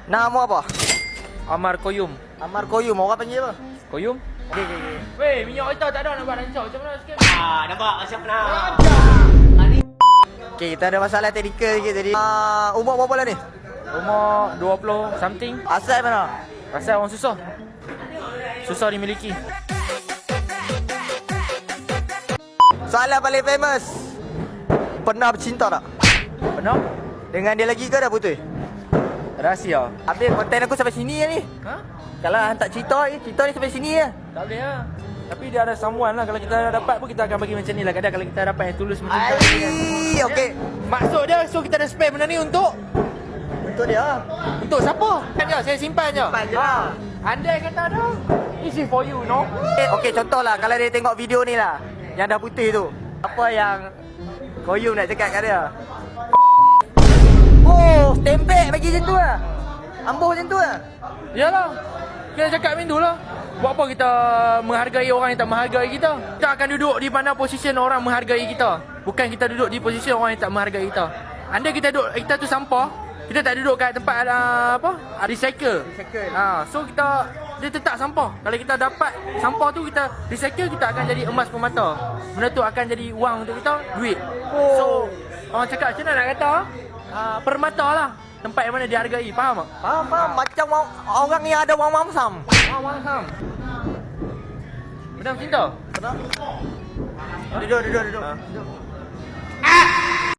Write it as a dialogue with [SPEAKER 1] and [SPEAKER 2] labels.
[SPEAKER 1] Nama apa?
[SPEAKER 2] Amar Koyum.
[SPEAKER 1] Amar Koyum. Orang panggil apa?
[SPEAKER 2] Koyum?
[SPEAKER 1] Okey, okey, okey.
[SPEAKER 2] Weh, minyak kita tak ada nak buat rancau. Macam mana sikit?
[SPEAKER 3] Nampak macam pernah.
[SPEAKER 1] Okey, kita ada masalah teknikal sikit tadi. Umur berapa lah ni?
[SPEAKER 2] Umur 20 something.
[SPEAKER 1] Asal mana?
[SPEAKER 2] Pasal orang susah. Susah dimiliki.
[SPEAKER 1] Soalan paling famous. Pernah bercinta tak?
[SPEAKER 2] Pernah?
[SPEAKER 1] Dengan dia lagi ke dah putus?
[SPEAKER 2] Rahsia.
[SPEAKER 1] Habis konten aku sampai sini je ni.
[SPEAKER 2] Ha?
[SPEAKER 1] Kalau hang tak cerita ni sampai sini je.
[SPEAKER 2] Tak boleh lah. Tapi dia ada someone lah. Kalau kita dapat pun kita akan bagi macam ni lah. Kadang kalau kita dapat yang tulus mencintai dia kan.
[SPEAKER 1] Ai, okey.
[SPEAKER 2] Maksud dia, so kita ada spare benda ni untuk
[SPEAKER 1] Untuk dia.
[SPEAKER 2] untuk siapa? Kan je, saya simpan je.
[SPEAKER 1] Simpan je lah.
[SPEAKER 2] Andai kata ada, this is for you, no?
[SPEAKER 1] Okey, contohlah kalau dia tengok video ni lah. Yang dah putih tu. Apa yang Koyum nak cakap kat dia? Oh, tembek bagi macam tu lah. Ambuh macam tu lah.
[SPEAKER 2] Yalah. Kita cakap macam tu lah. Buat apa kita menghargai orang yang tak menghargai kita? Kita akan duduk di mana posisi orang menghargai kita. Bukan kita duduk di posisi orang yang tak menghargai kita. Andai kita duduk, kita tu sampah, kita tak duduk kat tempat recycle. So dia tetap sampah. Kalau kita dapat sampah tu, kita recycle, kita akan jadi emas permata. Benda tu akan jadi wang untuk kita, duit. So orang cakap macam mana nak kata? Permata lah. Tempat yang mana dihargai. Faham tak?
[SPEAKER 1] Faham. Macam orang yang ada wang mamsam.
[SPEAKER 2] Wang ham. Benar cinta?
[SPEAKER 1] Duduk.